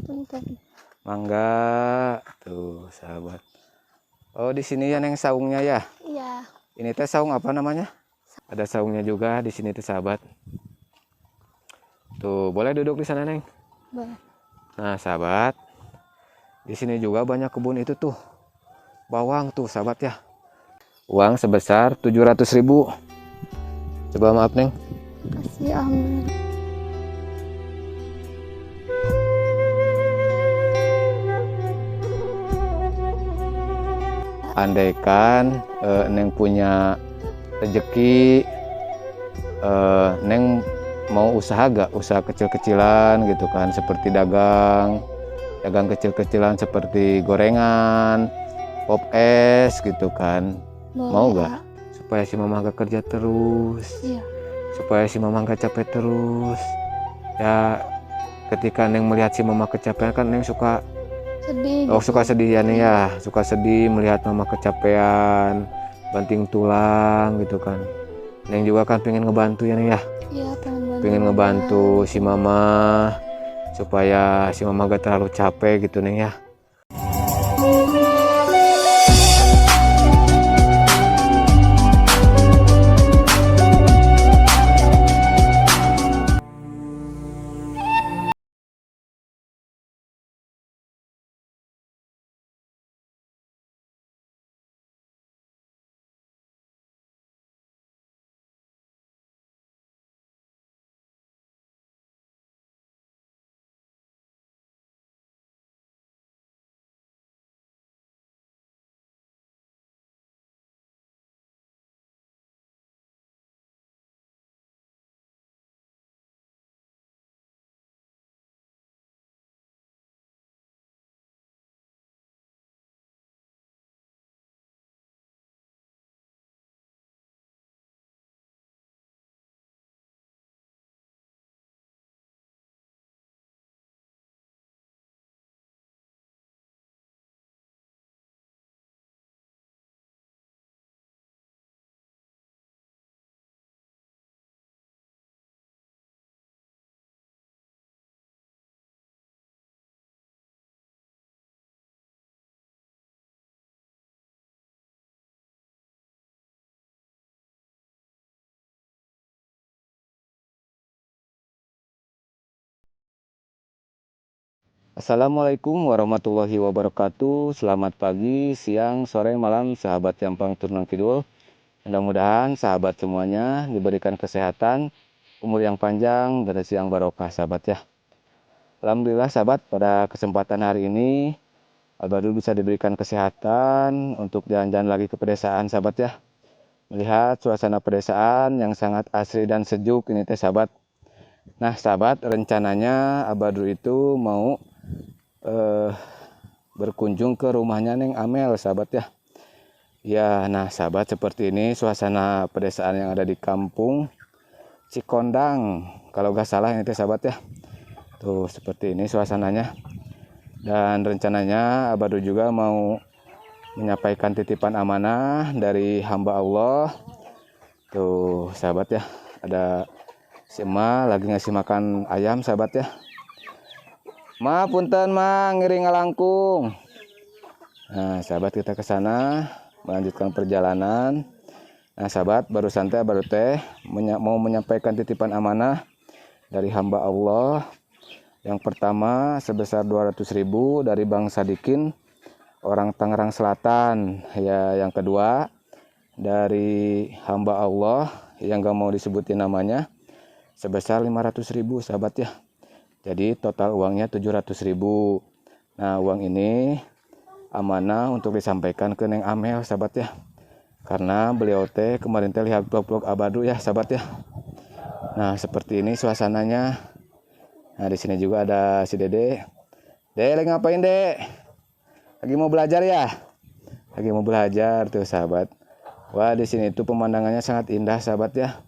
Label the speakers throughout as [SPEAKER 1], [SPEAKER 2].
[SPEAKER 1] Punten.
[SPEAKER 2] Mangga tuh sahabat. Oh di sini ya Neng saungnya ya.
[SPEAKER 1] Iya.
[SPEAKER 2] Ini teh saung apa namanya? Ada saungnya juga di sini tuh sahabat. Tuh boleh duduk di sana Neng.
[SPEAKER 1] Boleh.
[SPEAKER 2] Nah sahabat, di sini juga banyak kebun itu tuh bawang tuh sahabat ya. Uang sebesar 700.000. Coba maaf Neng.
[SPEAKER 1] Kasih alhamdulillah.
[SPEAKER 2] Andaikan Neng punya rezeki, Neng mau usaha gak? Usaha kecil-kecilan gitu kan, seperti dagang kecil-kecilan seperti gorengan, pop es gitu kan.
[SPEAKER 1] Boleh,
[SPEAKER 2] Mau gak? Supaya si mama gak kerja terus.
[SPEAKER 1] Iya.
[SPEAKER 2] Supaya si mama gak capek terus. Ya ketika Neng melihat si mama kecapean kan Neng suka
[SPEAKER 1] Sedih.
[SPEAKER 2] suka sedih ya nih ya, suka sedih melihat mama kecapean, banting tulang gitu kan. Neng juga kan pengen ngebantu ya nih ya,
[SPEAKER 1] Iya,
[SPEAKER 2] pengen ngebantu si mama supaya si mama gak terlalu capek gitu Neng ya. Assalamualaikum warahmatullahi wabarakatuh. Selamat pagi, siang, sore, malam sahabat Jampang Turunang Kidul. Mudah-mudahan sahabat semuanya diberikan kesehatan, umur yang panjang, dan rezeki yang barokah sahabat ya. Alhamdulillah sahabat, pada kesempatan hari ini Albadul bisa diberikan kesehatan untuk jalan-jalan lagi ke pedesaan sahabat ya. Melihat suasana pedesaan yang sangat asri dan sejuk ini teh sahabat. Nah sahabat, rencananya Albadul itu mau berkunjung ke rumahnya Neng Amel sahabat ya. Ya, nah sahabat seperti ini suasana pedesaan yang ada di kampung Cikondang. Kalau nggak salah ini teh sahabat ya. Tuh seperti ini suasananya. Dan rencananya Abadu juga mau menyampaikan titipan amanah dari hamba Allah. Tuh sahabat ya, ada si emak lagi ngasih makan ayam sahabat ya. Ma punten ma ngiring ngalangkung. Nah sahabat kita ke sana melanjutkan perjalanan. Nah sahabat baru santai baru teh mau menyampaikan titipan amanah dari hamba Allah. Yang pertama sebesar 200.000 dari Bang Sadikin orang Tangerang Selatan. Ya yang kedua dari hamba Allah yang gak mau disebutin namanya sebesar 500.000 sahabat ya. Jadi total uangnya 700.000. Nah uang ini amanah untuk disampaikan ke Neng Amel sahabat ya. Karena beliau teh kemarin teh lihat vlog-vlog Abadu ya sahabat ya. Nah seperti ini suasananya. Nah di sini juga ada si Dede. Dede lagi ngapain Dek? Lagi mau belajar ya? Lagi mau belajar tuh sahabat. Wah di sini tuh pemandangannya sangat indah sahabat ya.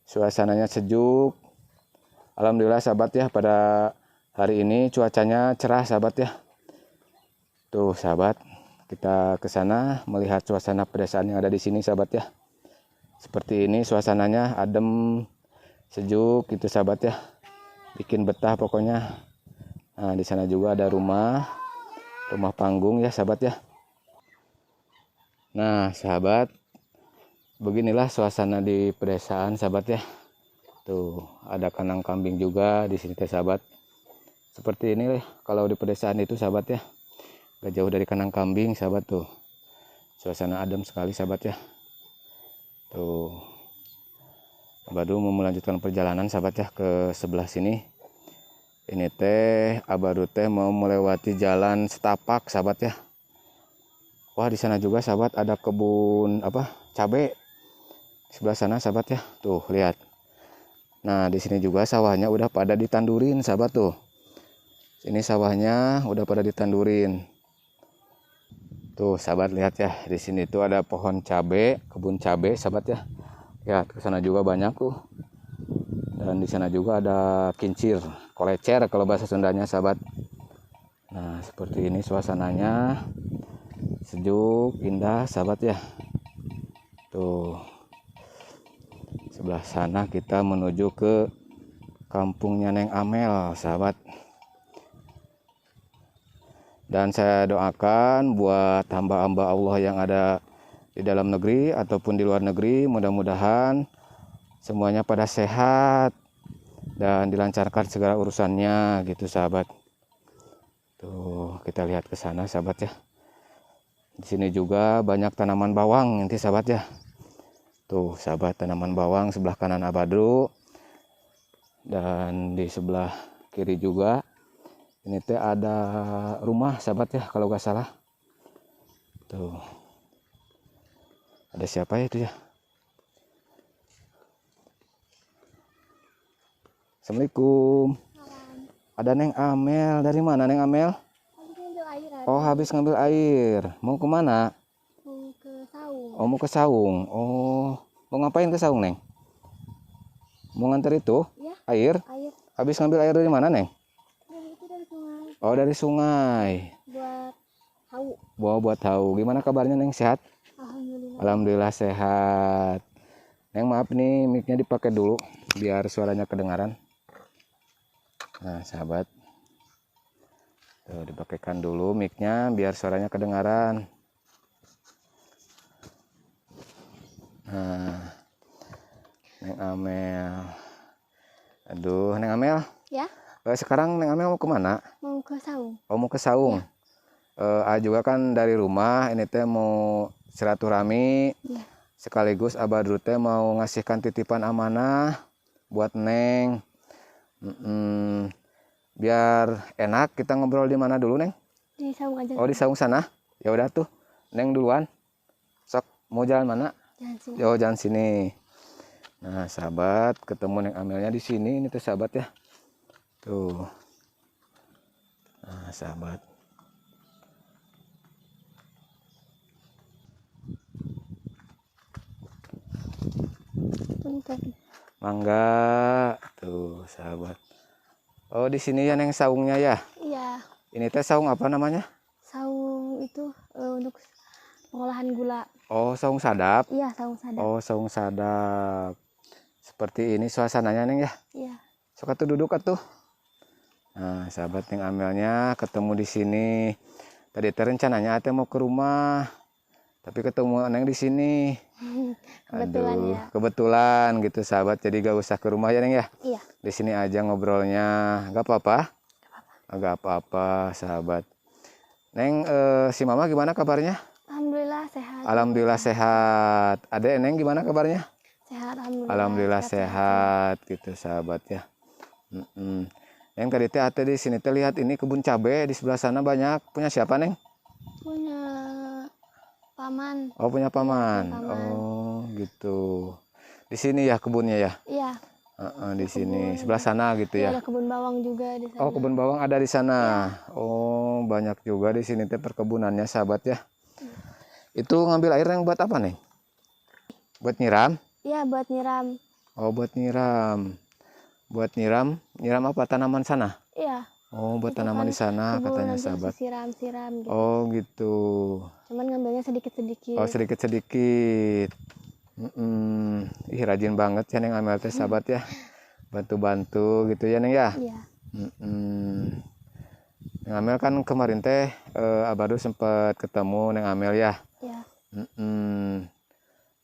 [SPEAKER 2] Suasananya sejuk. Alhamdulillah sahabat ya, pada hari ini cuacanya cerah sahabat ya. Tuh sahabat, kita ke sana melihat suasana pedesaan yang ada di sini sahabat ya. Seperti ini suasananya adem, sejuk gitu sahabat ya. Bikin betah pokoknya. Nah, di sana juga ada rumah panggung ya sahabat ya. Nah sahabat, beginilah suasana di pedesaan sahabat ya. Tuh ada kandang kambing juga di sini teh sahabat. Seperti ini kalau di pedesaan itu sahabat ya. Gak jauh dari kandang kambing sahabat tuh. Suasana adem sekali sahabat ya. Tuh. Abadu mau melanjutkan perjalanan sahabat ya ke sebelah sini. Ini teh Abadu teh mau melewati jalan setapak sahabat ya. Wah di sana juga sahabat ada kebun cabe. Sebelah sana sahabat ya. Tuh lihat. Nah di sini juga sawahnya udah pada ditandurin sahabat tuh. Ini sawahnya udah pada ditandurin. Tuh sahabat lihat ya. Di sini tuh ada pohon cabe, kebun cabe sahabat ya. Ya ke sana juga banyak tuh. Dan di sana juga ada kincir, kolecer kalau bahasa Sundanya sahabat. Nah seperti ini suasananya, sejuk, indah sahabat ya. Tuh sebelah sana kita menuju ke kampungnya Neng Amel sahabat. Dan saya doakan buat hamba-hamba Allah yang ada di dalam negeri ataupun di luar negeri, mudah-mudahan semuanya pada sehat dan dilancarkan segala urusannya gitu sahabat. Tuh kita lihat ke sana sahabat ya. Di sini juga banyak tanaman bawang nanti sahabat ya. Tuh sahabat, tanaman bawang sebelah kanan Abadu. Dan di sebelah kiri juga ini teh ada rumah sahabat ya kalau gak salah. Tuh. Ada siapa ya itu ya? Assalamualaikum. Ada Neng Amel. Dari mana Neng Amel? Oh habis ngambil air. Mau kemana?
[SPEAKER 1] Mau ke Saung.
[SPEAKER 2] Oh mau ke Saung. Oh mau ngapain ke Saung Neng? Mau nganter itu?
[SPEAKER 1] Ya,
[SPEAKER 2] Air?
[SPEAKER 1] air.
[SPEAKER 2] Habis ngambil air dari mana Neng?
[SPEAKER 1] Itu dari sungai.
[SPEAKER 2] Oh dari sungai.
[SPEAKER 1] Buat tahu.
[SPEAKER 2] Buat tahu. Gimana kabarnya Neng, sehat?
[SPEAKER 1] Alhamdulillah.
[SPEAKER 2] Alhamdulillah sehat. Neng maaf nih mic-nya dipakai dulu biar suaranya kedengaran. Nah sahabat, tuh dipakaikan dulu mic-nya biar suaranya kedengaran. Nah Neng Amel, aduh Neng Amel.
[SPEAKER 1] Ya.
[SPEAKER 2] Sekarang Neng Amel mau kemana?
[SPEAKER 1] Mau ke Saung.
[SPEAKER 2] Oh mau ke Saung. Ya. Juga kan dari rumah ini teh mau silaturahmi. Ya. Sekaligus Abadu teh mau ngasihkan titipan amanah buat Neng. Biar enak kita ngobrol di mana dulu Neng?
[SPEAKER 1] Di Saung aja.
[SPEAKER 2] Oh di Saung sana. Ya udah tuh. Neng duluan. Sok mau jalan mana?
[SPEAKER 1] Jalan sini.
[SPEAKER 2] Oh jalan sini. Nah sahabat, ketemu Neng Amelnya di sini. Ini tuh sahabat ya. Tuh. Nah sahabat.
[SPEAKER 1] Punten.
[SPEAKER 2] Mangga. Tuh sahabat. Oh di sini ya Neng saungnya ya?
[SPEAKER 1] Iya.
[SPEAKER 2] Ini teh saung apa namanya?
[SPEAKER 1] Saung itu untuk pengolahan gula.
[SPEAKER 2] Oh saung sadap?
[SPEAKER 1] Iya saung sadap.
[SPEAKER 2] Oh saung sadap. Seperti ini suasananya Neng ya?
[SPEAKER 1] Iya.
[SPEAKER 2] Sok atuh duduk atuh. Nah sahabat Neng Amelnya ketemu di sini. Tadi rencananya ate mau ke rumah. Tapi ketemu Neng di sini.
[SPEAKER 1] Kebetulan. Aduh, ya.
[SPEAKER 2] Kebetulan gitu sahabat. Jadi gak usah ke rumah ya Neng ya?
[SPEAKER 1] Iya.
[SPEAKER 2] Di sini aja ngobrolnya. Gak apa-apa? Gak apa-apa sahabat. Neng, si Mama gimana kabarnya?
[SPEAKER 1] Alhamdulillah sehat.
[SPEAKER 2] Alhamdulillah sehat. Adek Neng gimana kabarnya?
[SPEAKER 1] Sehat alhamdulillah.
[SPEAKER 2] Alhamdulillah sehat gitu sahabat ya. Yang tadi teh ate di sini teh lihat ini kebun cabe di sebelah sana banyak. Punya siapa Neng?
[SPEAKER 1] Punya paman.
[SPEAKER 2] Oh punya paman.
[SPEAKER 1] Paman.
[SPEAKER 2] Oh gitu. Di sini ya kebunnya ya?
[SPEAKER 1] Iya.
[SPEAKER 2] Di sini sebelah sana gitu ya.
[SPEAKER 1] Ada kebun bawang juga di sana.
[SPEAKER 2] Oh kebun bawang ada di sana.
[SPEAKER 1] Ya.
[SPEAKER 2] Oh banyak juga di sini teh perkebunannya sahabat ya. Itu ngambil air yang buat apa Neng? Buat nyiram?
[SPEAKER 1] Iya buat nyiram.
[SPEAKER 2] Oh buat nyiram. Buat nyiram apa tanaman sana?
[SPEAKER 1] Iya.
[SPEAKER 2] Oh buat tanaman di sana katanya sahabat.
[SPEAKER 1] Siram-siram gitu.
[SPEAKER 2] Oh gitu.
[SPEAKER 1] Cuman ngambilnya sedikit-sedikit.
[SPEAKER 2] Oh sedikit-sedikit. Ih rajin banget ya Neng Amel teh sahabat ya. Bantu-bantu gitu ya Neng ya.
[SPEAKER 1] Iya.
[SPEAKER 2] Neng Amel kan kemarin teh Abadu sempat ketemu Neng Amel ya.
[SPEAKER 1] Ya.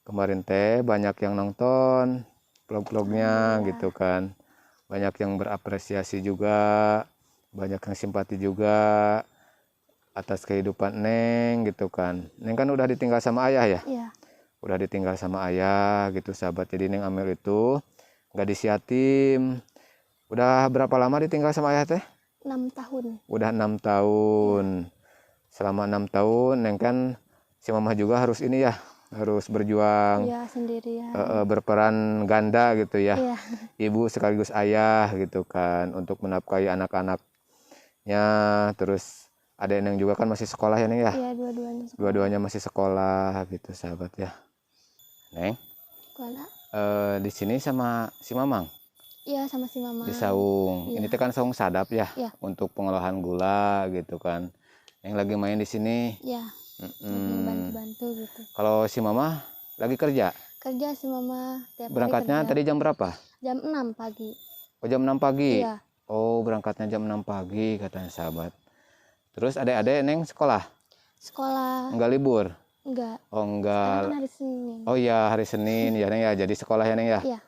[SPEAKER 2] Kemarin teh banyak yang nonton vlog-vlognya
[SPEAKER 1] Alhamdulillah.
[SPEAKER 2] gitu kan. Banyak yang berapresiasi juga, banyak yang simpati juga atas kehidupan Neng gitu kan. Neng kan udah ditinggal sama ayah ya.
[SPEAKER 1] Iya.
[SPEAKER 2] Udah ditinggal sama ayah gitu sahabat. Jadi Neng Amel itu nggak disi yatim. Udah berapa lama ditinggal sama ayah teh?
[SPEAKER 1] 6 tahun.
[SPEAKER 2] Udah 6 tahun. Selama 6 tahun Neng kan si mama juga harus ini ya, harus berjuang,
[SPEAKER 1] Iya, sendirian.
[SPEAKER 2] berperan ganda gitu ya,
[SPEAKER 1] Iya.
[SPEAKER 2] ibu sekaligus ayah gitu kan, untuk menafkahi anak-anaknya. Terus adek Neng juga kan masih sekolah ya Neng ya.
[SPEAKER 1] Iya, dua-duanya sekolah.
[SPEAKER 2] Dua-duanya masih sekolah gitu sahabat ya. Neng
[SPEAKER 1] Kuala.
[SPEAKER 2] di sini sama si Mamang
[SPEAKER 1] Iya, sama si mama.
[SPEAKER 2] di saung.
[SPEAKER 1] Iya.
[SPEAKER 2] Ini teh kan saung sadap ya,
[SPEAKER 1] Iya.
[SPEAKER 2] untuk pengolahan gula gitu kan. Yang lagi main di sini.
[SPEAKER 1] Iya. Bantu-bantu gitu.
[SPEAKER 2] Kalau si Mama lagi kerja,
[SPEAKER 1] Kerja si mama tiap
[SPEAKER 2] berangkatnya
[SPEAKER 1] hari kerja.
[SPEAKER 2] tadi jam berapa?
[SPEAKER 1] Jam 6 pagi.
[SPEAKER 2] Oh, jam 6 pagi.
[SPEAKER 1] Iya.
[SPEAKER 2] Oh, berangkatnya jam 6 pagi katanya sahabat. Terus adik-adik Neng sekolah?
[SPEAKER 1] Sekolah
[SPEAKER 2] Enggak libur?
[SPEAKER 1] enggak.
[SPEAKER 2] Oh,
[SPEAKER 1] Sekarang
[SPEAKER 2] enggak.
[SPEAKER 1] kan hari Senin.
[SPEAKER 2] Oh iya, hari Senin ya Neng ya. Jadi sekolah ya Neng ya?
[SPEAKER 1] Iya.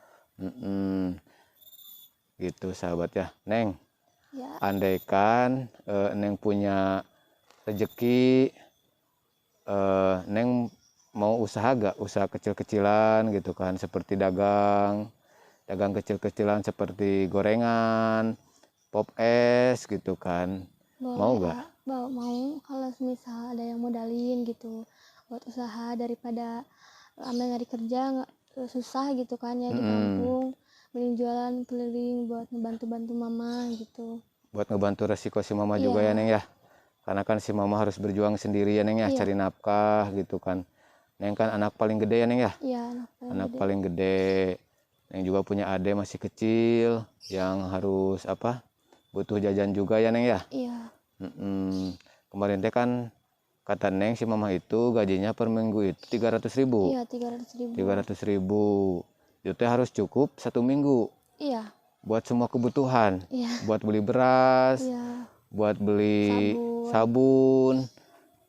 [SPEAKER 2] Gitu sahabat ya. Neng,
[SPEAKER 1] Ya.
[SPEAKER 2] andaikan Neng punya rezeki, Neng mau usaha gak? Usaha kecil-kecilan gitu kan, seperti dagang kecil-kecilan seperti gorengan, pop es gitu kan.
[SPEAKER 1] Boleh,
[SPEAKER 2] Mau gak?
[SPEAKER 1] mau kalau misal ada yang modalin gitu buat usaha, daripada lama nggak kerja nggak susah gitu kan ya di kampung. Mending jualan keliling buat ngebantu-bantu mama gitu.
[SPEAKER 2] Buat ngebantu resiko si mama
[SPEAKER 1] Iya.
[SPEAKER 2] juga ya Neng ya. Karena kan si mama harus berjuang sendiri ya Neng ya,
[SPEAKER 1] Iya.
[SPEAKER 2] cari nafkah gitu kan. Neng kan anak paling gede ya Neng ya.
[SPEAKER 1] Iya,
[SPEAKER 2] Anak paling gede. Neng juga punya adik masih kecil yang harus butuh jajan juga ya Neng ya.
[SPEAKER 1] Iya.
[SPEAKER 2] Kemarin teh kan kata Neng si mama itu gajinya per minggu itu 300.000.
[SPEAKER 1] Iya, 300.000.
[SPEAKER 2] 300.000 itu teh harus cukup 1 minggu
[SPEAKER 1] Iya.
[SPEAKER 2] buat semua kebutuhan.
[SPEAKER 1] Iya.
[SPEAKER 2] Buat beli beras,
[SPEAKER 1] Iya.
[SPEAKER 2] buat beli sabun,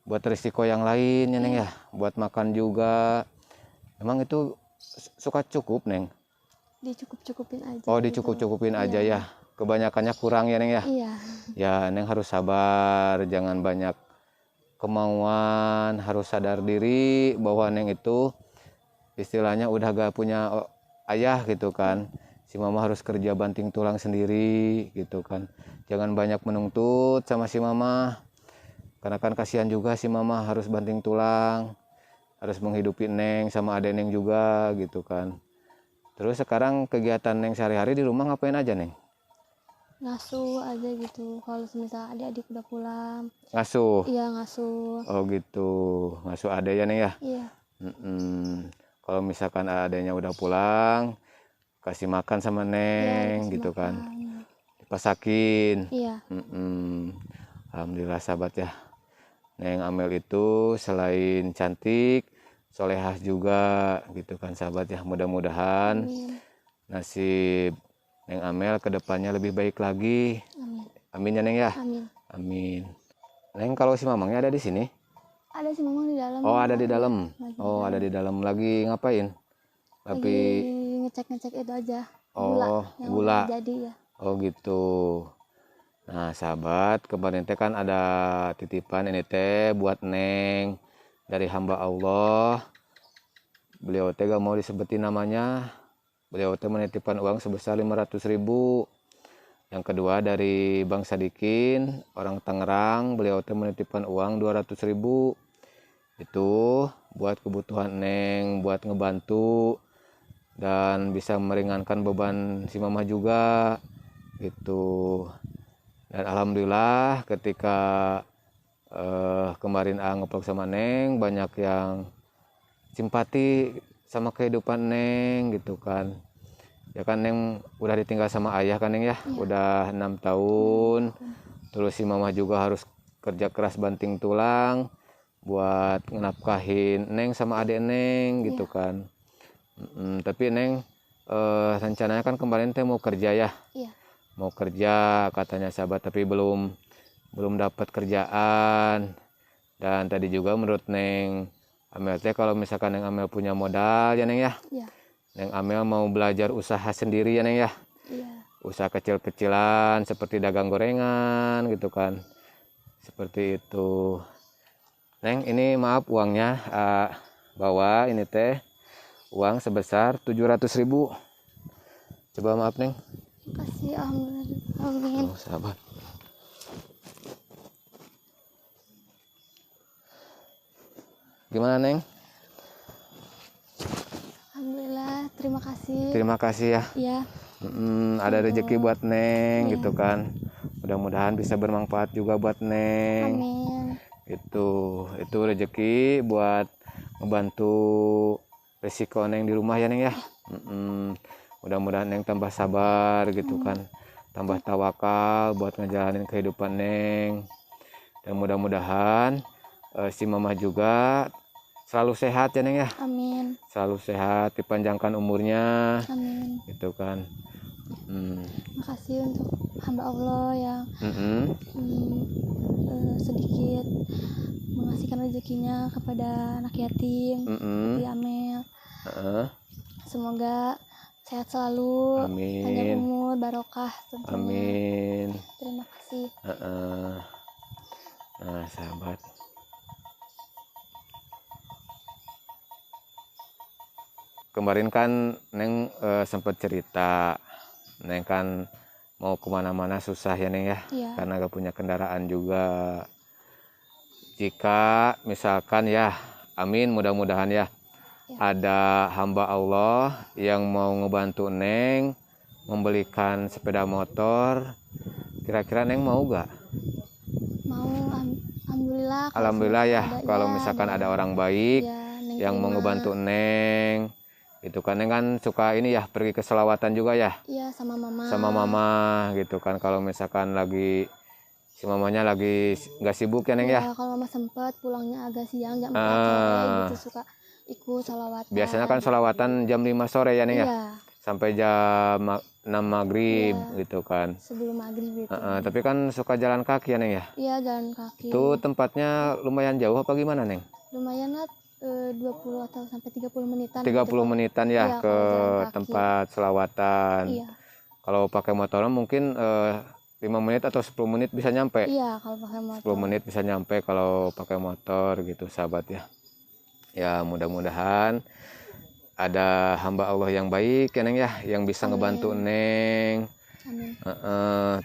[SPEAKER 2] buat risiko yang lain ya Neng ya, buat makan juga. Emang itu suka cukup Neng?
[SPEAKER 1] Dicukup-cukupin aja.
[SPEAKER 2] Oh,
[SPEAKER 1] gitu.
[SPEAKER 2] dicukup-cukupin aja
[SPEAKER 1] Iya.
[SPEAKER 2] ya. Kebanyakannya kurang ya Neng ya.
[SPEAKER 1] Iya.
[SPEAKER 2] Ya Neng harus sabar, jangan banyak kemauan, harus sadar diri bahwa Neng itu istilahnya udah gak punya ayah gitu kan. Si mama harus kerja banting tulang sendiri gitu kan. Jangan banyak menuntut sama si mama, karena kan kasihan juga si mama harus banting tulang, harus menghidupi Neng sama adek Neng juga gitu kan. Terus sekarang kegiatan Neng sehari-hari di rumah ngapain aja Neng?
[SPEAKER 1] Ngasuh aja gitu. Kalau misal adik-adik udah pulang.
[SPEAKER 2] Ngasuh?
[SPEAKER 1] Iya, ngasuh.
[SPEAKER 2] Oh gitu, ngasuh adek ya Neng ya?
[SPEAKER 1] Iya.
[SPEAKER 2] Kalau misalkan adeknya udah pulang, kasih makan sama Neng
[SPEAKER 1] Iya,
[SPEAKER 2] gitu
[SPEAKER 1] makan.
[SPEAKER 2] kan, dipasakin.
[SPEAKER 1] Iya.
[SPEAKER 2] Alhamdulillah sahabat ya, Neng Amel itu selain cantik, solehah juga gitu kan sahabat ya. Mudah-mudahan nasib Neng Amel kedepannya lebih baik lagi. Amin ya Neng ya. Amin. Neng, kalau si Mamangnya ada di sini?
[SPEAKER 1] Ada si Mamang di dalam.
[SPEAKER 2] Oh, ada di dalam.
[SPEAKER 1] Oh,
[SPEAKER 2] ada di dalam. Lagi ngapain?
[SPEAKER 1] Lagi ngecek-ngecek itu aja.
[SPEAKER 2] Gula.
[SPEAKER 1] Jadi ya.
[SPEAKER 2] Oh gitu. Nah sahabat, kemarin teh kan ada titipan ini teh buat Neng dari hamba Allah. Beliau teh gak mau disebutin namanya. Beliau teh menitipkan uang sebesar 500.000. Yang kedua dari Bang Sadikin, orang Tangerang, beliau teh menitipkan uang 200.000. Itu buat kebutuhan Neng, buat ngebantu dan bisa meringankan beban si mama juga gitu. Dan alhamdulillah ketika kemarin ngevlog sama Neng, banyak yang simpati sama kehidupan Neng gitu kan. Ya kan Neng udah ditinggal sama ayah kan Neng ya, udah 6 tahun. Terus si mama juga harus kerja keras banting tulang buat ngenafkahin Neng sama adik Neng gitu kan. Tapi Neng rencananya kan kemarin teh mau kerja ya.
[SPEAKER 1] Iya.
[SPEAKER 2] Mau kerja katanya sahabat, tapi belum belum dapat kerjaan. Dan tadi juga menurut Neng Amel teh kalau misalkan Neng Amel punya modal ya Neng ya.
[SPEAKER 1] Iya.
[SPEAKER 2] Neng Amel mau belajar usaha sendiri ya Neng ya.
[SPEAKER 1] Iya.
[SPEAKER 2] Usaha kecil-kecilan seperti dagang gorengan gitu kan. Seperti itu. Neng ini maaf uangnya bawa ini teh uang sebesar 700.000. Coba maaf Neng.
[SPEAKER 1] Makasih, alhamdulillah. Amin.
[SPEAKER 2] Oh, sahabat. Gimana Neng?
[SPEAKER 1] Alhamdulillah, terima kasih.
[SPEAKER 2] Terima kasih ya.
[SPEAKER 1] Iya.
[SPEAKER 2] Ada rezeki buat Neng
[SPEAKER 1] Iya.
[SPEAKER 2] gitu kan. Mudah-mudahan bisa bermanfaat juga buat Neng.
[SPEAKER 1] Amin.
[SPEAKER 2] Itu rezeki buat ngebantu resiko Neng di rumah ya Neng ya. Mudah-mudahan Neng tambah sabar gitu kan. Tambah tawakal buat ngejalanin kehidupan Neng. Dan mudah-mudahan si Mama juga selalu sehat ya Neng ya.
[SPEAKER 1] Amin.
[SPEAKER 2] Selalu sehat, dipanjangkan umurnya
[SPEAKER 1] Amin.
[SPEAKER 2] gitu kan.
[SPEAKER 1] Makasih untuk hamba Allah yang sedikit mengasihkan rezekinya kepada anak yatim seperti Amel. Semoga sehat selalu, panjang
[SPEAKER 2] Amin.
[SPEAKER 1] umur, barokah tentunya.
[SPEAKER 2] Amin.
[SPEAKER 1] Terima kasih.
[SPEAKER 2] Nah sahabat, kemarin kan Neng sempat cerita Neng kan mau kemana-mana susah ya Neng ya.
[SPEAKER 1] Iya.
[SPEAKER 2] Karena gak punya kendaraan juga. Jika misalkan ya, amin mudah-mudahan ya, ada hamba Allah yang mau ngebantu Neng membelikan sepeda motor, kira-kira Neng mau gak?
[SPEAKER 1] Mau, alhamdulillah.
[SPEAKER 2] Alhamdulillah ya, kalau misalkan ada orang baik yang mau ngebantu Neng. Itu kan Neng kan suka ini ya, pergi ke selawatan juga ya.
[SPEAKER 1] Iya, sama mama.
[SPEAKER 2] Sama mama gitu kan, kalau misalkan lagi si mamanya lagi nggak sibuk ya Neng ya.
[SPEAKER 1] Kalau mama sempet pulangnya agak siang, jam 4 sore gitu suka ikut selawatan.
[SPEAKER 2] Biasanya kan selawatan jam 5 sore ya Neng ya. Sampai jam 6 maghrib gitu kan.
[SPEAKER 1] Sebelum maghrib gitu.
[SPEAKER 2] Tapi kan suka jalan kaki ya Neng ya.
[SPEAKER 1] Iya, jalan kaki.
[SPEAKER 2] Itu tempatnya lumayan jauh apa gimana Neng?
[SPEAKER 1] Lumayan lah, 20 atau sampai 30 menitan.
[SPEAKER 2] 30 menitan ya
[SPEAKER 1] iya,
[SPEAKER 2] ke tempat selawatan.
[SPEAKER 1] Iya.
[SPEAKER 2] Kalau pakai motor mungkin 5 menit atau 10 menit bisa nyampe.
[SPEAKER 1] Iya, kalau pakai motor.
[SPEAKER 2] 10 menit bisa nyampe kalau pakai motor gitu sahabat ya. Ya mudah-mudahan ada hamba Allah yang baik ya Neng ya, yang bisa ngebantu Neng.
[SPEAKER 1] Amin.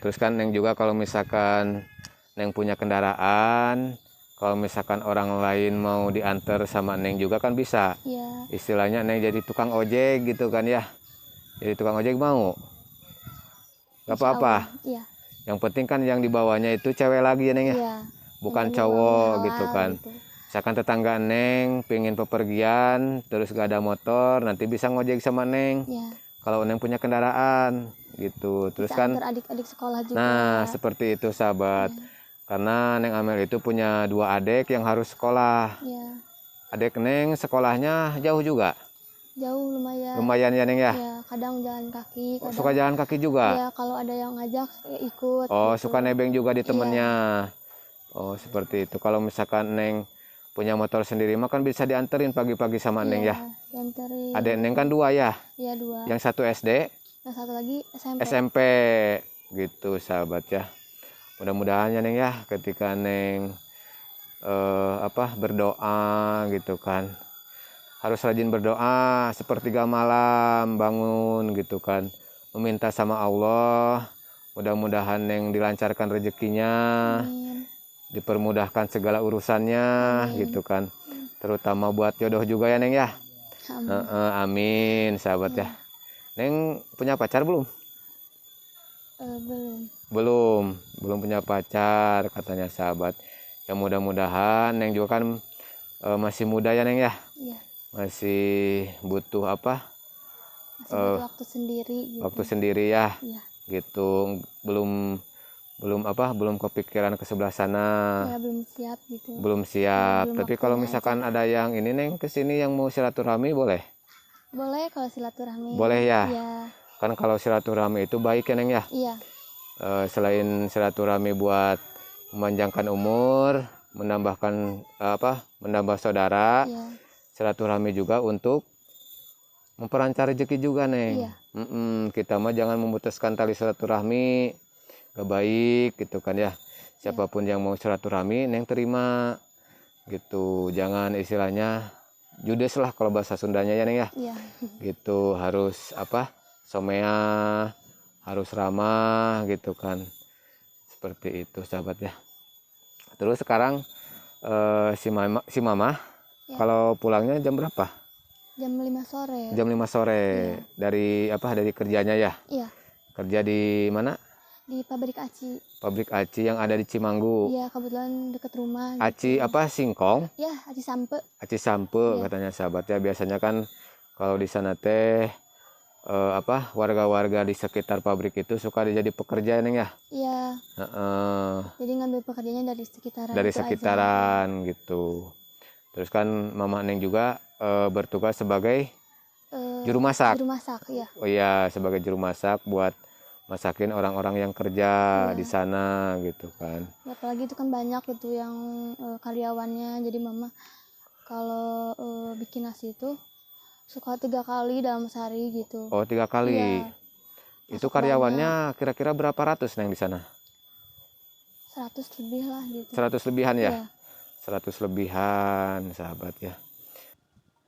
[SPEAKER 2] Terus kan Neng juga kalau misalkan Neng punya kendaraan, kalau misalkan orang lain mau diantar sama Neng juga kan bisa.
[SPEAKER 1] Iya.
[SPEAKER 2] Istilahnya Neng jadi tukang ojek gitu kan ya. Jadi tukang ojek mau? Gak apa-apa.
[SPEAKER 1] Iya.
[SPEAKER 2] Yang penting kan yang dibawanya itu cewek lagi ya Neng ya.
[SPEAKER 1] Iya.
[SPEAKER 2] Bukan cowok gitu kan. Misalkan tetangga Neng pengen pepergian terus gak ada motor, nanti bisa ngojek sama Neng.
[SPEAKER 1] Iya.
[SPEAKER 2] Kalau Neng punya kendaraan gitu. Terus
[SPEAKER 1] bisa
[SPEAKER 2] kan
[SPEAKER 1] adik-adik sekolah juga.
[SPEAKER 2] Nah, seperti itu sahabat. Karena Neng Amel itu punya 2 adik yang harus sekolah.
[SPEAKER 1] Iya.
[SPEAKER 2] Adik Neng sekolahnya jauh juga.
[SPEAKER 1] Jauh lumayan.
[SPEAKER 2] Lumayan ya Neng ya.
[SPEAKER 1] Iya, kadang jalan kaki. Kadang,
[SPEAKER 2] suka jalan kaki juga.
[SPEAKER 1] Iya, kalau ada yang ngajak ikut.
[SPEAKER 2] Oh,
[SPEAKER 1] gitu.
[SPEAKER 2] suka nebeng juga di temennya. Oh, seperti itu. Kalau misalkan Neng punya motor sendiri mah kan bisa dianterin pagi-pagi sama Neng ya.
[SPEAKER 1] Dianterin.
[SPEAKER 2] Adik Neng kan 2 ya.
[SPEAKER 1] Iya, 2.
[SPEAKER 2] Yang satu SD.
[SPEAKER 1] Yang satu lagi SMP.
[SPEAKER 2] SMP gitu sahabat ya. Mudah-mudahan ya Neng ya, ketika Neng berdoa gitu kan, harus rajin berdoa, sepertiga malam bangun gitu kan, meminta sama Allah, mudah-mudahan Neng dilancarkan rezekinya, dipermudahkan segala urusannya gitu kan, terutama buat jodoh juga ya Neng ya. Amin sahabat ya. Neng punya pacar belum? Belum punya pacar katanya sahabat. Ya mudah-mudahan Neng juga kan masih muda ya Neng ya.
[SPEAKER 1] Iya.
[SPEAKER 2] Masih butuh apa?
[SPEAKER 1] Masih butuh waktu sendiri gitu.
[SPEAKER 2] Waktu sendiri ya.
[SPEAKER 1] Iya.
[SPEAKER 2] Gitu. Belum kepikiran ke sebelah sana.
[SPEAKER 1] Ya, belum siap gitu.
[SPEAKER 2] Belum siap.
[SPEAKER 1] Belum
[SPEAKER 2] Tapi kalau misalkan ada yang ini Neng kesini yang mau silaturahmi boleh?
[SPEAKER 1] Boleh kalau silaturahmi.
[SPEAKER 2] Boleh ya.
[SPEAKER 1] Iya.
[SPEAKER 2] Kan kalau silaturahmi itu baik ya Neng ya.
[SPEAKER 1] Iya.
[SPEAKER 2] Selain silaturahmi buat memanjangkan umur, menambahkan menambah saudara,
[SPEAKER 1] Iya.
[SPEAKER 2] silaturahmi juga untuk memperlancar rezeki juga, Neng.
[SPEAKER 1] Iya.
[SPEAKER 2] Kita mah jangan memutuskan tali silaturahmi, gak baik gitu kan ya. Siapapun yang mau silaturahmi, Neng terima gitu. Jangan istilahnya judes lah kalau bahasa Sundanya ya, Neng ya.
[SPEAKER 1] Iya.
[SPEAKER 2] Gitu harus somea, harus ramah gitu kan. Seperti itu sahabat ya. Terus sekarang si mama
[SPEAKER 1] Ya.
[SPEAKER 2] kalau pulangnya jam berapa?
[SPEAKER 1] Jam 5 sore.
[SPEAKER 2] Jam 5 sore.
[SPEAKER 1] Iya.
[SPEAKER 2] Dari kerjanya ya.
[SPEAKER 1] Iya.
[SPEAKER 2] Kerja di mana?
[SPEAKER 1] Di pabrik aci.
[SPEAKER 2] Pabrik aci yang ada di Cimanggu.
[SPEAKER 1] Iya, kebetulan deket rumah.
[SPEAKER 2] Aci
[SPEAKER 1] gitu.
[SPEAKER 2] singkong?
[SPEAKER 1] Ya, aci sampe.
[SPEAKER 2] Aci sampe
[SPEAKER 1] Iya.
[SPEAKER 2] katanya sahabat ya. Biasanya kan kalau di sana teh warga-warga di sekitar pabrik itu suka jadi pekerja, Neng ya.
[SPEAKER 1] Iya. Jadi ngambil pekerjaannya dari sekitaran.
[SPEAKER 2] Dari
[SPEAKER 1] itu
[SPEAKER 2] sekitaran
[SPEAKER 1] aja.
[SPEAKER 2] gitu. Terus kan Mama Neng juga bertugas sebagai juru
[SPEAKER 1] Juru
[SPEAKER 2] masak.
[SPEAKER 1] masak, iya.
[SPEAKER 2] Oh iya, sebagai juru masak buat masakin orang-orang yang kerja di sana gitu kan.
[SPEAKER 1] Apalagi itu kan banyak gitu yang karyawannya. Jadi mama kalau bikin nasi itu suka 3 kali dalam sehari gitu.
[SPEAKER 2] Oh, 3 kali.
[SPEAKER 1] Iya.
[SPEAKER 2] Itu
[SPEAKER 1] Masuk
[SPEAKER 2] karyawannya kira-kira berapa ratus, Neng, di sana?
[SPEAKER 1] 100 lebih lah gitu.
[SPEAKER 2] 100 lebihan ya?
[SPEAKER 1] Iya.
[SPEAKER 2] 100 lebihan, sahabat ya.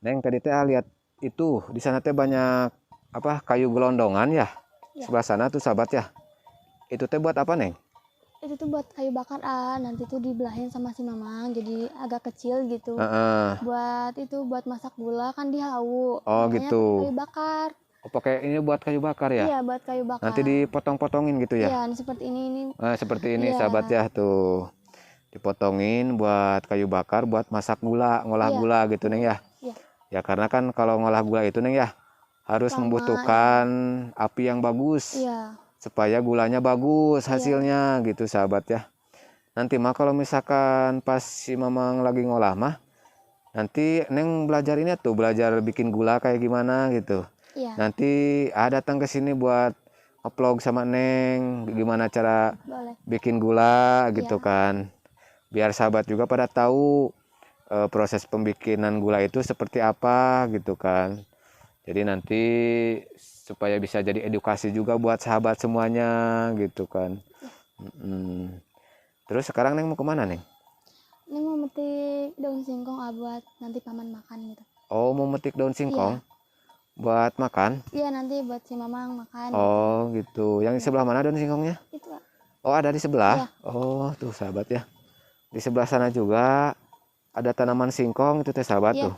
[SPEAKER 2] Neng, tadi teh lihat itu di sana teh banyak kayu gelondongan ya?
[SPEAKER 1] Iya.
[SPEAKER 2] Sebelah sana tuh, sahabat ya. Itu teh buat apa, Neng?
[SPEAKER 1] Itu tuh buat kayu bakar, nanti tuh dibelahin sama si mamang jadi agak kecil gitu. Buat masak gula kan dihawu.
[SPEAKER 2] Oh,
[SPEAKER 1] makanya
[SPEAKER 2] gitu.
[SPEAKER 1] Kayu bakar.
[SPEAKER 2] Oh, pakai ini buat kayu bakar ya?
[SPEAKER 1] Iya, buat kayu bakar.
[SPEAKER 2] Nanti dipotong-potongin gitu ya?
[SPEAKER 1] Iya, seperti ini.
[SPEAKER 2] Seperti ini,
[SPEAKER 1] Iya.
[SPEAKER 2] sahabat ya, tuh. Dipotongin buat kayu bakar buat masak gula, ngolah gula gitu, Neng ya.
[SPEAKER 1] Iya.
[SPEAKER 2] Ya karena kan kalau ngolah gula itu, Neng ya, harus
[SPEAKER 1] Lama,
[SPEAKER 2] membutuhkan api yang bagus.
[SPEAKER 1] Iya.
[SPEAKER 2] Supaya gulanya bagus hasilnya gitu, sahabat ya. Nanti mah kalau misalkan pas si Mamang lagi ngolah mah, nanti Neng belajar ini tuh, belajar bikin gula kayak gimana gitu.
[SPEAKER 1] Iya.
[SPEAKER 2] Nanti datang ke sini buat vlog sama Neng gimana cara bikin gula gitu kan. Biar sahabat juga pada tahu proses pembikinan gula itu seperti apa gitu kan. Jadi nanti supaya bisa jadi edukasi juga buat sahabat semuanya gitu kan. Terus sekarang Neng mau kemana, Neng?
[SPEAKER 1] Neng mau metik daun singkong buat nanti paman makan gitu.
[SPEAKER 2] Oh, mau metik daun singkong? Buat makan?
[SPEAKER 1] Iya, nanti buat si mamang makan.
[SPEAKER 2] Oh gitu. Yang di sebelah mana daun singkongnya?
[SPEAKER 1] Itu, Pak.
[SPEAKER 2] Oh, ada di sebelah?
[SPEAKER 1] Iya.
[SPEAKER 2] Oh, tuh sahabat ya. Di sebelah sana juga ada tanaman singkong itu teh, sahabat tuh.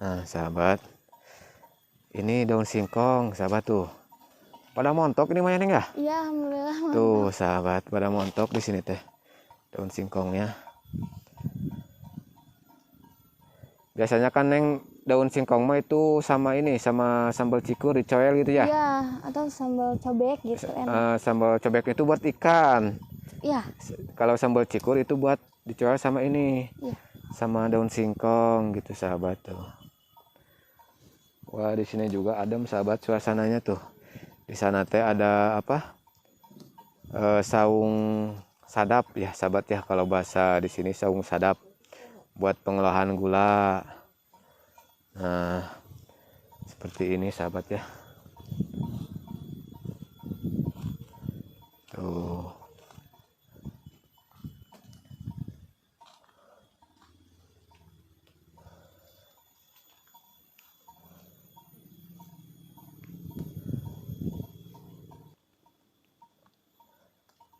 [SPEAKER 2] Nah, sahabat. Ini daun singkong, sahabat tuh. Pada montok ini mah ya, Neng ya?
[SPEAKER 1] Iya, alhamdulillah. Montok.
[SPEAKER 2] Tuh, sahabat, pada montok di sini teh. Daun singkongnya. Biasanya kan, Neng, daun singkong mah itu sama sambal cikur dicoel gitu ya?
[SPEAKER 1] Iya, atau sambal cobek gitu enak.
[SPEAKER 2] Sambal cobek itu buat ikan.
[SPEAKER 1] Iya.
[SPEAKER 2] Kalau sambal cikur itu buat dicoel sama ini.
[SPEAKER 1] Iya.
[SPEAKER 2] Sama daun singkong gitu, sahabat tuh. Wah, di sini juga adem, sahabat, suasananya tuh. Di sana teh ada saung sadap ya, sahabat ya. Kalau bahasa di sini saung sadap buat pengolahan gula. Nah, seperti ini, sahabat ya. Tuh.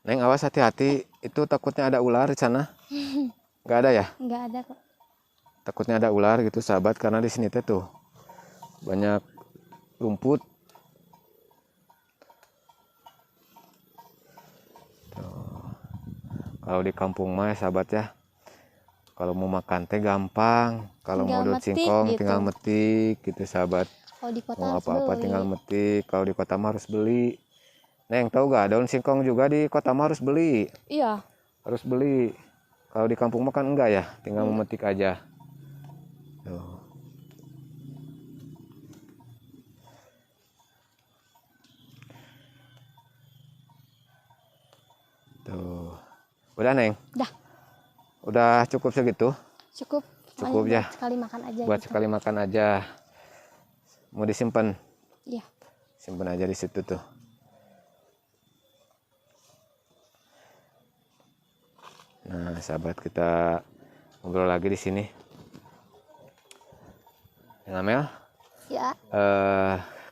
[SPEAKER 2] Neng, awas hati-hati, itu takutnya ada ular di sana. Nggak ada ya?
[SPEAKER 1] Nggak ada kok.
[SPEAKER 2] Takutnya ada ular gitu, sahabat, karena di sini teh tuh banyak rumput. Tuh. Kalau di kampung mah, sahabat ya, kalau mau makan teh gampang. Kalau mau daun singkong gitu. Tinggal metik gitu, sahabat.
[SPEAKER 1] Kalau di kota
[SPEAKER 2] mau
[SPEAKER 1] harus
[SPEAKER 2] apa-apa
[SPEAKER 1] beli.
[SPEAKER 2] tinggal metik. Kalau di kota mah harus beli. Neng, tahu gak, daun singkong juga di kota mah harus beli.
[SPEAKER 1] Iya.
[SPEAKER 2] Harus beli. Kalau di kampung mah kan enggak ya, tinggal memetik aja. Tuh. Tuh. Udah Neng?
[SPEAKER 1] Dah.
[SPEAKER 2] Udah cukup segitu?
[SPEAKER 1] Cukup.
[SPEAKER 2] Cukup
[SPEAKER 1] Soalnya
[SPEAKER 2] ya.
[SPEAKER 1] buat sekali makan aja
[SPEAKER 2] Buat
[SPEAKER 1] gitu.
[SPEAKER 2] sekali makan aja. Mau disimpan?
[SPEAKER 1] Iya.
[SPEAKER 2] Simpan aja di situ tuh. Nah, sahabat, kita ngobrol lagi di sini. Yang Amel,
[SPEAKER 1] Ya.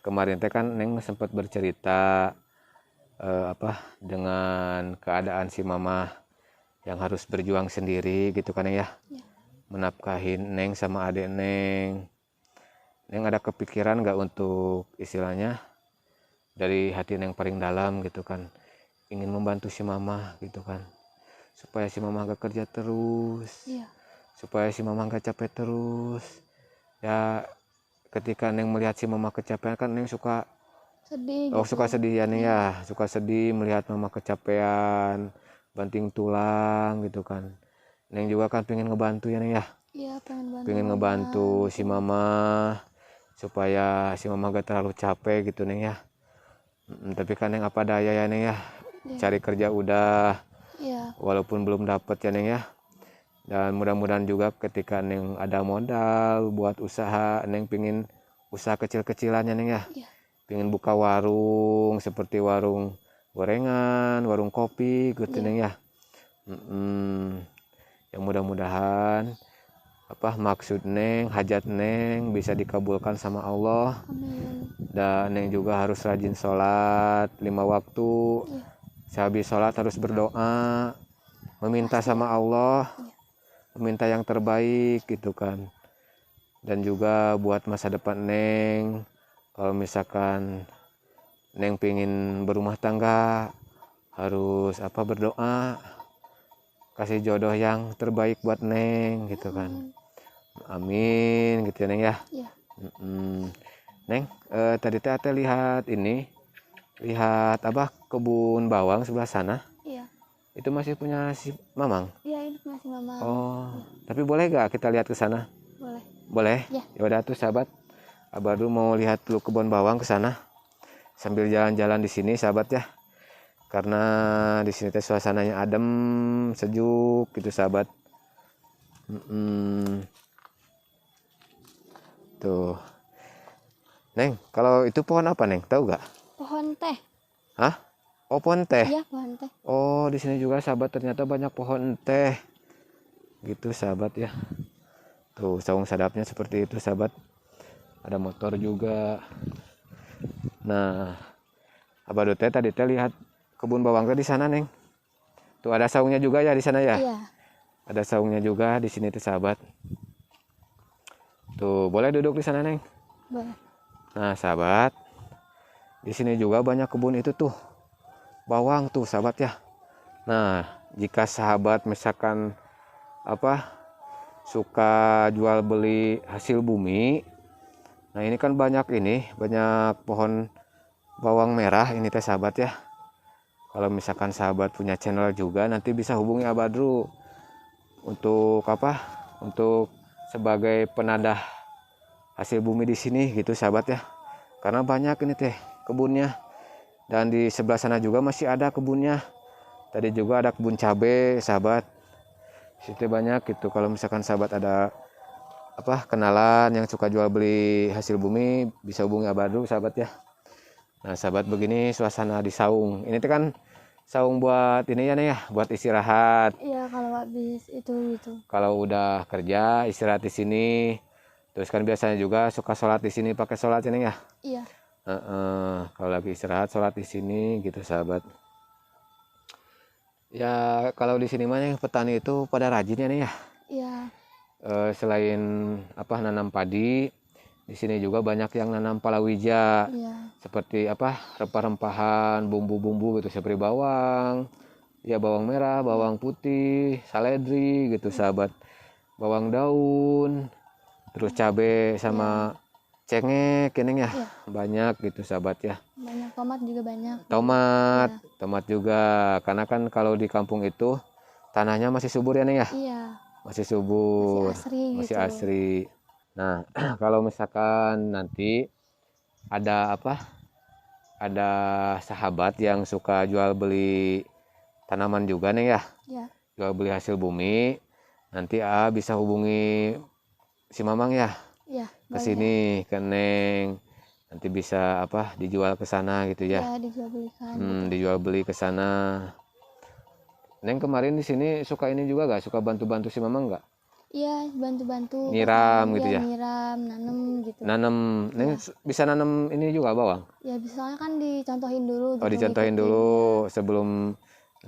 [SPEAKER 2] kemarin teh kan Neng sempat bercerita dengan keadaan si Mama yang harus berjuang sendiri gitu kan ya.
[SPEAKER 1] Ya.
[SPEAKER 2] Menafkahin Neng sama adik Neng. Neng ada kepikiran nggak untuk istilahnya dari hati Neng paling dalam gitu kan, ingin membantu si Mama gitu kan, supaya si Mama gak kerja terus,
[SPEAKER 1] Iya.
[SPEAKER 2] supaya si Mama gak capek terus ya. Ketika Neng melihat si Mama kecapean kan Neng suka
[SPEAKER 1] Sedih gitu.
[SPEAKER 2] suka sedih ya Neng ya, suka sedih melihat Mama kecapean, banting tulang gitu kan. Neng juga kan pengen ngebantu ya Neng ya,
[SPEAKER 1] Iya,
[SPEAKER 2] pengen ngebantu si Mama supaya si Mama gak terlalu capek gitu Neng ya. Tapi kan Neng apa daya ya Neng ya, cari kerja udah,
[SPEAKER 1] Iya.
[SPEAKER 2] walaupun belum dapet ya Neng ya. Dan mudah-mudahan juga ketika Neng ada modal buat usaha, Neng pingin usaha kecil-kecilannya Neng ya.
[SPEAKER 1] Iya.
[SPEAKER 2] Pingin buka warung seperti warung gorengan, warung kopi gitu Neng ya. Yang mudah-mudahan maksud Neng, hajat Neng bisa dikabulkan sama Allah.
[SPEAKER 1] Amin.
[SPEAKER 2] Dan Neng juga harus rajin sholat 5 waktu.
[SPEAKER 1] Iya.
[SPEAKER 2] Sehabis sholat harus berdoa, meminta sama Allah, meminta yang terbaik gitu kan. Dan juga buat masa depan Neng, kalau misalkan Neng pingin berumah tangga, harus berdoa, kasih jodoh yang terbaik buat Neng gitu kan. Amin gitu ya Neng ya.
[SPEAKER 1] Iya.
[SPEAKER 2] Neng, tadi teh lihat ini, lihat kebun bawang sebelah sana.
[SPEAKER 1] Iya.
[SPEAKER 2] Itu masih punya si Mamang?
[SPEAKER 1] Iya, ini masih Mama.
[SPEAKER 2] Oh, tapi boleh gak kita lihat ke sana?
[SPEAKER 1] Boleh.
[SPEAKER 2] Boleh?
[SPEAKER 1] Ya.
[SPEAKER 2] Ya udah tuh sahabat, Abah dulu mau lihat dulu kebun bawang ke sana. Sambil jalan-jalan di sini sahabat ya. Karena di sini teh suasananya adem, sejuk gitu sahabat. Tuh. Neng, kalau itu pohon apa Neng? Tahu gak?
[SPEAKER 1] Pohon teh.
[SPEAKER 2] Hah? Oh, pohon teh.
[SPEAKER 1] Iya, pohon teh.
[SPEAKER 2] Oh, di sini juga sahabat ternyata banyak pohon teh. Gitu sahabat ya. Tuh, saung sadapnya seperti itu sahabat. Ada motor juga. Nah, Abah teh tadi teh lihat kebun bawang teh di sana Neng. Tuh ada saungnya juga ya di sana ya?
[SPEAKER 1] Iya.
[SPEAKER 2] Ada saungnya juga di sini tuh sahabat. Tuh, boleh duduk di sana Neng.
[SPEAKER 1] Boleh.
[SPEAKER 2] Nah, sahabat, di sini juga banyak kebun itu tuh. Bawang tuh sahabat ya. Nah, jika sahabat misalkan suka jual beli hasil bumi, nah ini kan banyak pohon bawang merah ini teh sahabat ya. Kalau misalkan sahabat punya channel juga, nanti bisa hubungi Abah Dru untuk untuk sebagai penadah hasil bumi di sini gitu sahabat ya. Karena banyak ini teh kebunnya. Dan di sebelah sana juga masih ada kebunnya. Tadi juga ada kebun cabai sahabat. Situ banyak gitu. Kalau misalkan sahabat ada kenalan yang suka jual beli hasil bumi, bisa hubungi Abah Dru sahabat ya. Nah sahabat, begini suasana di saung. Ini tuh kan saung buat ini ya nih ya, buat istirahat.
[SPEAKER 1] Iya, kalau habis itu gitu.
[SPEAKER 2] Kalau udah kerja istirahat di sini. Terus kan biasanya juga suka sholat di sini, pakai sholat ini ya.
[SPEAKER 1] Iya.
[SPEAKER 2] Kalau lagi istirahat sholat di sini gitu sahabat. Ya kalau di sini mah yang petani itu pada rajin ya nih ya.
[SPEAKER 1] Iya.
[SPEAKER 2] Selain nanam padi, di sini juga banyak yang nanam palawija.
[SPEAKER 1] Iya.
[SPEAKER 2] Seperti rempah-rempahan, bumbu-bumbu gitu seperti bawang, ya bawang merah, bawang putih, saledri gitu sahabat. Bawang daun, terus cabai sama cengek ini ya.
[SPEAKER 1] Iya.
[SPEAKER 2] Banyak gitu sahabat ya.
[SPEAKER 1] Banyak tomat juga banyak.
[SPEAKER 2] Tomat juga, karena kan kalau di kampung itu tanahnya masih subur ya nih ya.
[SPEAKER 1] Iya.
[SPEAKER 2] Masih subur, masih asri. Nah, kalau misalkan nanti ada ada sahabat yang suka jual beli tanaman juga nih ya,
[SPEAKER 1] Ya.
[SPEAKER 2] jual beli hasil bumi. Nanti bisa hubungi si Mamang ya
[SPEAKER 1] Ya,
[SPEAKER 2] ke
[SPEAKER 1] boleh ya.
[SPEAKER 2] sini ke Neng. Nanti bisa dijual ke sana gitu ya.
[SPEAKER 1] Ya, dijual belikan gitu.
[SPEAKER 2] Dijual beli ke sana. Neng kemarin di sini suka ini juga gak? Suka bantu-bantu si Mamang gak?
[SPEAKER 1] Iya, bantu-bantu pas
[SPEAKER 2] Nyiram
[SPEAKER 1] nanam,
[SPEAKER 2] gitu ya?
[SPEAKER 1] nyiram, nanem gitu.
[SPEAKER 2] Nanam, Neng bisa nanam ini juga bawang?
[SPEAKER 1] Ya, soalnya kan dicontohin dulu gitu.
[SPEAKER 2] Dicontohin
[SPEAKER 1] ngikutin,
[SPEAKER 2] dulu
[SPEAKER 1] ya.
[SPEAKER 2] sebelum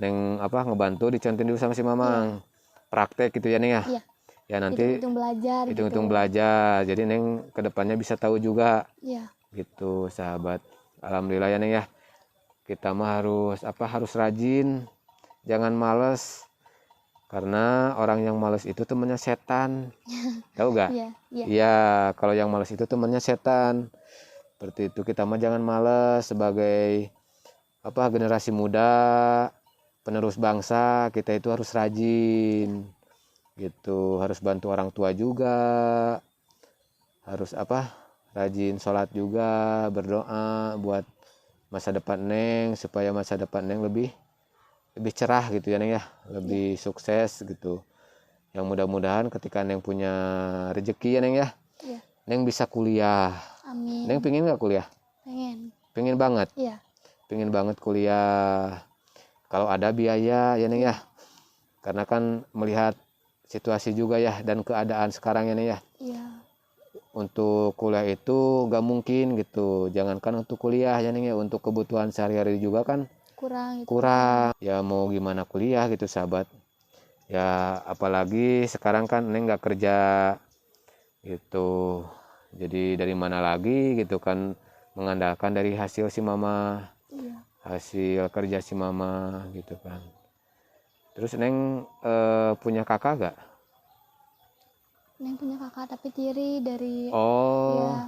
[SPEAKER 2] Neng ngebantu, dicontohin dulu sama si Mamang. Praktek gitu ya Neng ya?
[SPEAKER 1] Iya.
[SPEAKER 2] Ya nanti
[SPEAKER 1] Hitung-hitung belajar
[SPEAKER 2] hitung-hitung
[SPEAKER 1] gitu.
[SPEAKER 2] belajar. Jadi Neng kedepannya bisa tahu juga.
[SPEAKER 1] Iya.
[SPEAKER 2] Gitu sahabat. Alhamdulillah ya Neng ya. Kita mah harus rajin, jangan males. Karena orang yang males itu temannya setan. Tahu gak?
[SPEAKER 1] Iya, iya.
[SPEAKER 2] Iya, kalau yang males itu temannya setan. Seperti itu, kita mah jangan males sebagai generasi muda, penerus bangsa, kita itu harus rajin. Gitu, harus bantu orang tua juga. Harus rajin sholat juga, berdoa buat masa depan Neng, supaya masa depan Neng lebih cerah gitu ya Neng ya, lebih sukses gitu. Yang mudah-mudahan ketika Neng punya rezeki ya Neng ya,
[SPEAKER 1] Iya.
[SPEAKER 2] Neng bisa kuliah.
[SPEAKER 1] Amin.
[SPEAKER 2] Neng pengen nggak kuliah?
[SPEAKER 1] Pengen.
[SPEAKER 2] Pengen banget.
[SPEAKER 1] Iya.
[SPEAKER 2] Pengen banget kuliah. Kalau ada biaya ya Neng ya, karena kan melihat situasi juga ya dan keadaan sekarang ya Neng ya.
[SPEAKER 1] Iya.
[SPEAKER 2] Untuk kuliah itu nggak mungkin gitu. Jangankan untuk kuliah ya Neng ya, untuk kebutuhan sehari-hari juga kan
[SPEAKER 1] Kurang gitu.
[SPEAKER 2] kurang. Ya mau gimana kuliah gitu sahabat. Ya apalagi sekarang kan Neng nggak kerja gitu. Jadi dari mana lagi gitu kan, mengandalkan dari hasil si Mama.
[SPEAKER 1] Iya.
[SPEAKER 2] Hasil kerja si Mama gitu kan. Terus Neng punya kakak gak?
[SPEAKER 1] Neng punya kakak tapi tiri dari.
[SPEAKER 2] Oh.
[SPEAKER 1] Ya.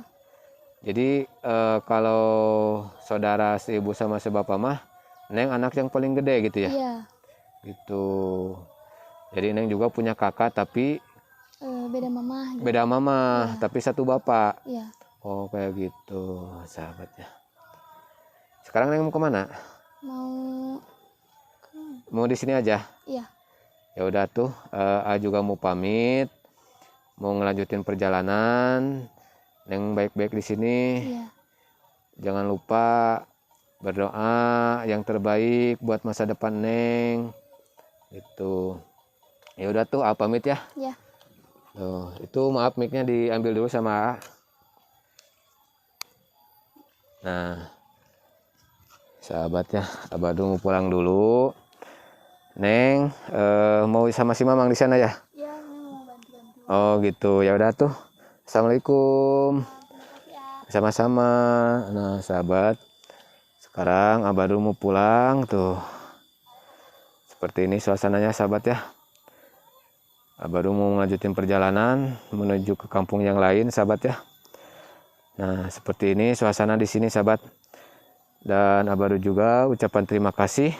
[SPEAKER 2] Jadi kalau saudara seibu sama sebapak mah, Neng anak yang paling gede gitu ya?
[SPEAKER 1] Iya.
[SPEAKER 2] Gitu. Jadi Neng juga punya kakak tapi
[SPEAKER 1] Beda mama gitu.
[SPEAKER 2] beda mama,
[SPEAKER 1] Iya.
[SPEAKER 2] tapi satu bapak.
[SPEAKER 1] Iya.
[SPEAKER 2] Oh kayak gitu sahabatnya. Sekarang Neng mau kemana? Mau di sini aja?
[SPEAKER 1] Iya.
[SPEAKER 2] Ya udah tuh, juga mau pamit, mau ngelanjutin perjalanan. Neng baik-baik di sini.
[SPEAKER 1] Iya.
[SPEAKER 2] Jangan lupa berdoa yang terbaik buat masa depan Neng. Itu. Ya udah tuh, pamit ya.
[SPEAKER 1] Iya.
[SPEAKER 2] Tuh, itu maaf mic-nya diambil dulu sama A. Nah, sahabatnya, Abah dulu mau pulang dulu. Neng, mau sama si Mamang di sana ya?
[SPEAKER 1] Iya, mau bantu-bantu.
[SPEAKER 2] Oh gitu, ya udah tuh. Assalamualaikum. Sama-sama. Nah sahabat, sekarang Abah dulu mau pulang tuh. Seperti ini suasananya sahabat ya. Abah dulu mau melanjutin perjalanan menuju ke kampung yang lain sahabat ya. Nah seperti ini suasana di sini sahabat. Dan Abah dulu juga ucapan terima kasih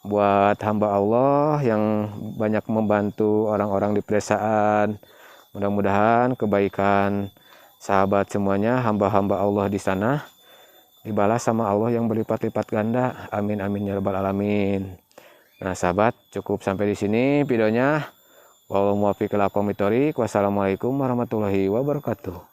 [SPEAKER 2] buat hamba Allah yang banyak membantu orang-orang di pedesaan. Mudah-mudahan kebaikan sahabat semuanya, hamba-hamba Allah di sana dibalas sama Allah yang berlipat-lipat ganda. Amin amin ya rabbal alamin. Nah sahabat, cukup sampai di sini videonya. Wassalamualaikum warahmatullahi wabarakatuh.